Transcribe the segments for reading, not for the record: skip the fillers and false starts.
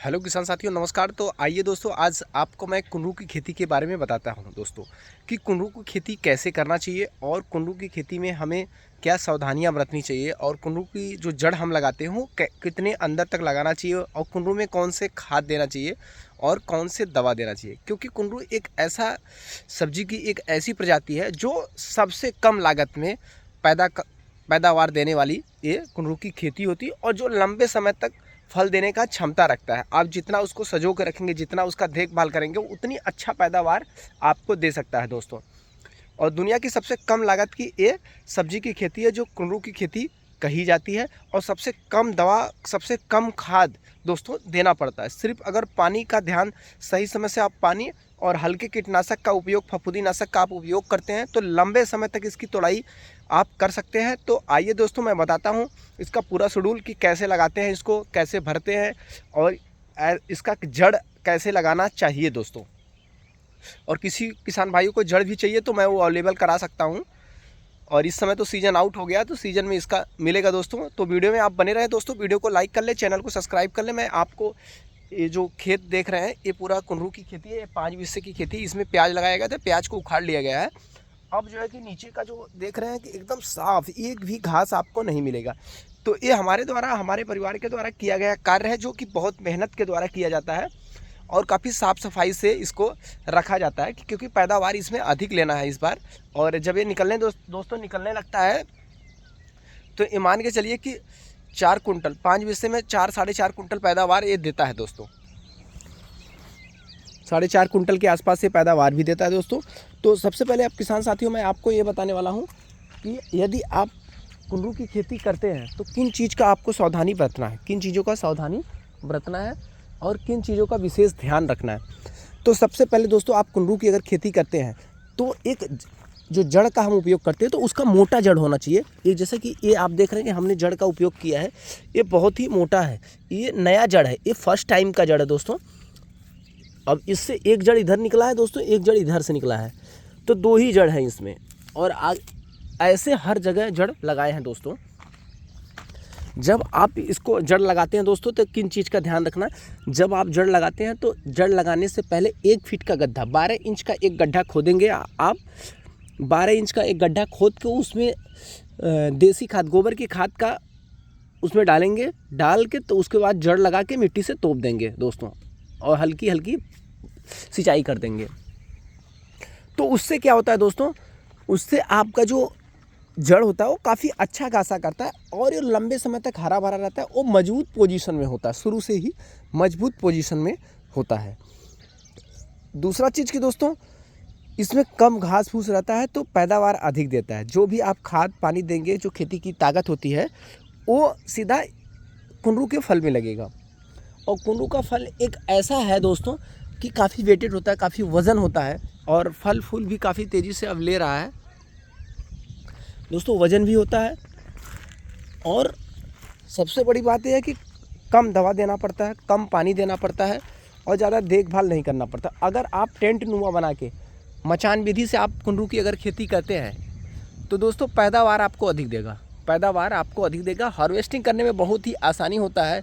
Hello किसान साथियों, नमस्कार। तो आइए दोस्तों, आज आपको मैं कुंदरू की खेती के बारे में बताता हूं दोस्तों कि कुंदरू की खेती कैसे करना चाहिए और कुंदरू की खेती में हमें क्या सावधानियां बरतनी चाहिए और कुंदरू की जो जड़ हम लगाते हैं वो कितने अंदर तक लगाना चाहिए और कुंदरू में कौन से खाद देना चाहिए और कौन से दवा देना चाहिए। क्योंकि कुंदरू एक ऐसा सब्जी की एक ऐसी प्रजाति है जो सबसे कम लागत में पैदावार देने वाली ये कुंदरू की खेती होती है और जो लंबे समय तक फल देने का क्षमता रखता है। आप जितना उसको सजो कर रखेंगे, जितना उसका देखभाल करेंगे, उतनी अच्छा पैदावार आपको दे सकता है दोस्तों। और दुनिया की सबसे कम लागत की ये सब्जी की खेती है जो कुंदरू की खेती कही जाती है। और सबसे कम दवा, सबसे कम खाद दोस्तों देना पड़ता है। सिर्फ अगर पानी का ध्यान, सही समय से आप पानी और हल्के कीटनाशक का उपयोग, फफूंदीनाशक का आप उपयोग करते हैं तो लंबे समय तक इसकी तोड़ाई आप कर सकते हैं। तो आइए दोस्तों, मैं बताता हूँ इसका पूरा शेड्यूल कि कैसे लगाते हैं, इसको कैसे भरते हैं और इसका जड़ कैसे लगाना चाहिए दोस्तों। और किसी किसान भाइयों को जड़ भी चाहिए तो मैं वो अवेलेबल करा सकता हूँ। और इस समय तो सीज़न आउट हो गया, तो सीज़न में इसका मिलेगा दोस्तों। तो वीडियो में आप बने रहे दोस्तों, वीडियो को लाइक कर ले, चैनल को सब्सक्राइब कर ले। मैं आपको ये जो खेत देख रहे हैं ये पूरा कुंदरू की खेती है, ये 5 बीघे की खेती है। इसमें प्याज लगाया गया था, प्याज को उखाड़ लिया गया है। अब जो है कि नीचे का जो देख रहे हैं कि एकदम साफ, एक भी घास आपको नहीं मिलेगा। तो ये हमारे द्वारा, हमारे परिवार के द्वारा किया गया कार्य है जो कि बहुत मेहनत के द्वारा किया जाता है और काफ़ी साफ़ सफाई से इसको रखा जाता है क्योंकि पैदावार इसमें अधिक लेना है इस बार। और जब ये निकलने दोस्तों निकलने लगता है तो ये मान के चलिए कि 4 कुंटल, 5 बीघे में 4 साढ़े 4 कुंटल पैदावार ये देता है दोस्तों। 4.5 कुंटल के आसपास ये पैदावार भी देता है दोस्तों। तो सबसे पहले आप किसान साथियों, मैं आपको ये बताने वाला हूँ कि यदि आप कुंदरू की खेती करते हैं तो किन चीज़ का आपको सावधानी बरतना है, किन चीज़ों का सावधानी बरतना है और किन चीज़ों का विशेष ध्यान रखना है। तो सबसे पहले दोस्तों, आप कुंदरू की अगर खेती करते हैं तो एक जो जड़ का हम उपयोग करते हैं तो उसका मोटा जड़ होना चाहिए। ये जैसे कि ये आप देख रहे हैं कि हमने जड़ का उपयोग किया है, ये बहुत ही मोटा है, ये नया जड़ है, ये फर्स्ट टाइम का जड़ है दोस्तों। अब इससे एक जड़ इधर निकला है दोस्तों, एक जड़ इधर से निकला है, तो 2 ही जड़ हैं इसमें। और ऐसे हर जगह जड़ लगाए हैं दोस्तों। जब आप इसको जड़ लगाते हैं दोस्तों तो किन चीज़ का ध्यान रखना, जब आप जड़ लगाते हैं तो जड़ लगाने से पहले 1 फीट का गड्ढा, 12 इंच का एक गड्ढा खोदेंगे आप। 12 इंच का एक गड्ढा खोद के उसमें देसी खाद, गोबर की खाद का उसमें डालेंगे, डाल के तो उसके बाद जड़ लगा के मिट्टी से तोप देंगे दोस्तों और हल्की हल्की सिंचाई कर देंगे। तो उससे क्या होता है दोस्तों, उससे आपका जो जड़ होता है वो काफ़ी अच्छा खासा करता है और ये लंबे समय तक हरा भरा रहता है। वो मजबूत पोजीशन में होता है, शुरू से ही मजबूत पोजीशन में होता है। दूसरा चीज़ कि दोस्तों, इसमें कम घास फूस रहता है तो पैदावार अधिक देता है। जो भी आप खाद पानी देंगे, जो खेती की ताकत होती है वो सीधा कुंदरू के फल में लगेगा। और कुंदरू का फल एक ऐसा है दोस्तों कि काफ़ी वेटेड होता है, काफ़ी वज़न होता है और फल फूल भी काफ़ी तेज़ी से अब ले रहा है दोस्तों, वज़न भी होता है। और सबसे बड़ी बात यह है कि कम दवा देना पड़ता है, कम पानी देना पड़ता है और ज़्यादा देखभाल नहीं करना पड़ता। अगर आप टेंट नुमा बना के मचान विधि से आप कुंदरू की अगर खेती करते हैं तो दोस्तों पैदावार आपको अधिक देगा, पैदावार आपको अधिक देगा। हार्वेस्टिंग करने में बहुत ही आसानी होता है,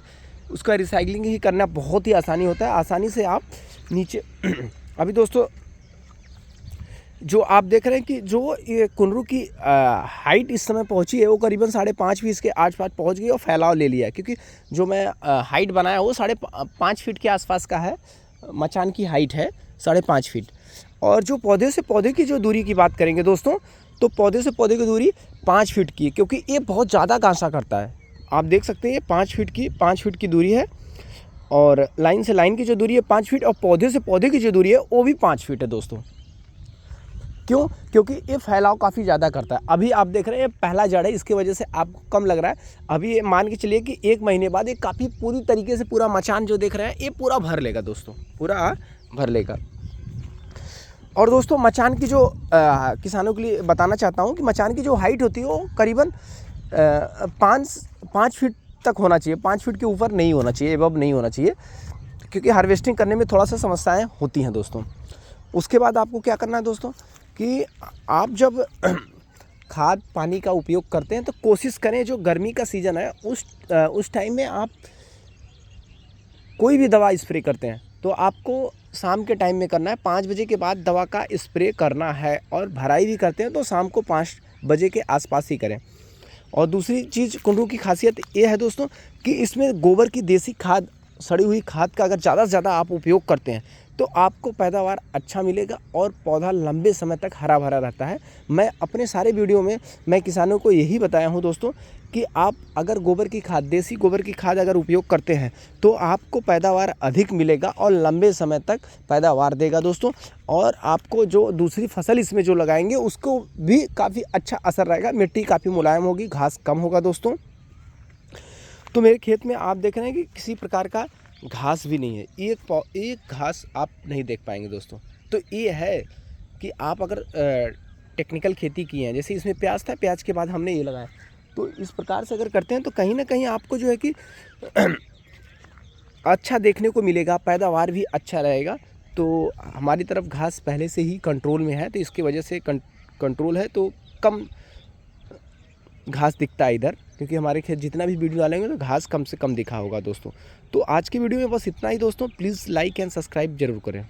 उसका रिसाइकलिंग ही करना बहुत ही आसानी होता है। आसानी से आप नीचे अभी दोस्तों जो आप देख रहे हैं कि जो ये कुंदरू की हाइट इस समय पहुंची है वो करीबन 5.5 फीट के आसपास पहुंच गई और फैलाव ले लिया है। क्योंकि जो मैं हाइट बनाया वो 5.5 फीट के आसपास का है, मचान की हाइट है 5.5 फीट। और जो पौधे से पौधे की जो दूरी की बात करेंगे दोस्तों, तो पौधे से पौधे की दूरी 5 फीट की है क्योंकि ये बहुत ज़्यादा गांसा करता है। आप देख सकते हैं ये 5 फीट की दूरी है और लाइन से लाइन की जो दूरी है 5 फीट और पौधे से पौधे की जो दूरी है वो भी 5 फीट है दोस्तों। क्यों? क्योंकि ये फैलाव काफ़ी ज़्यादा करता है। अभी आप देख रहे हैं पहला जड़ है, इसकी वजह से आपको कम लग रहा है। अभी ये मान के चलिए कि 1 महीने बाद ये काफ़ी पूरी तरीके से पूरा मचान जो देख रहे हैं ये पूरा भर लेगा दोस्तों, पूरा भर लेगा। और दोस्तों मचान की जो किसानों के लिए बताना चाहता हूँ कि मचान की जो हाइट होती है वो करीबन 5 फीट तक होना चाहिए, 5 फीट के ऊपर नहीं होना चाहिए, एबव नहीं होना चाहिए क्योंकि हार्वेस्टिंग करने में थोड़ा सा समस्याएं होती हैं दोस्तों। उसके बाद आपको क्या करना है दोस्तों कि आप जब खाद पानी का उपयोग करते हैं तो कोशिश करें जो गर्मी का सीज़न है उस टाइम में आप कोई भी दवा स्प्रे करते हैं तो आपको शाम के टाइम में करना है, 5 बजे के बाद दवा का स्प्रे करना है। और भराई भी करते हैं तो शाम को 5 बजे के आसपास ही करें। और दूसरी चीज़ कुंडरू की खासियत ये है दोस्तों कि इसमें गोबर की देसी खाद, सड़ी हुई खाद का अगर ज़्यादा से ज़्यादा आप उपयोग करते हैं तो आपको पैदावार अच्छा मिलेगा और पौधा लंबे समय तक हरा भरा रहता है। मैं अपने सारे वीडियो में मैं किसानों को यही बताया हूँ दोस्तों कि आप अगर गोबर की खाद, देसी गोबर की खाद अगर उपयोग करते हैं तो आपको पैदावार अधिक मिलेगा और लंबे समय तक पैदावार देगा दोस्तों। और आपको जो दूसरी फसल इसमें जो लगाएंगे उसको भी काफ़ी अच्छा असर रहेगा, मिट्टी काफ़ी मुलायम होगी, घास कम होगा दोस्तों। तो मेरे खेत में आप देख रहे हैं कि किसी प्रकार का घास भी नहीं है, एक घास आप नहीं देख पाएंगे दोस्तों। तो ये है कि आप अगर टेक्निकल खेती की है, जैसे इसमें प्याज था, प्याज के बाद हमने ये लगाया, तो इस प्रकार से अगर करते हैं तो कहीं ना कहीं आपको जो है कि अच्छा देखने को मिलेगा, पैदावार भी अच्छा रहेगा। तो हमारी तरफ घास पहले से ही कंट्रोल में है, तो इसकी वजह से कंट्रोल है तो कम घास दिखता है इधर, क्योंकि हमारे खेत जितना भी वीडियो डालेंगे तो घास कम से कम दिखा होगा दोस्तों। तो आज की वीडियो में बस इतना ही दोस्तों। प्लीज़ लाइक एंड सब्सक्राइब जरूर करें।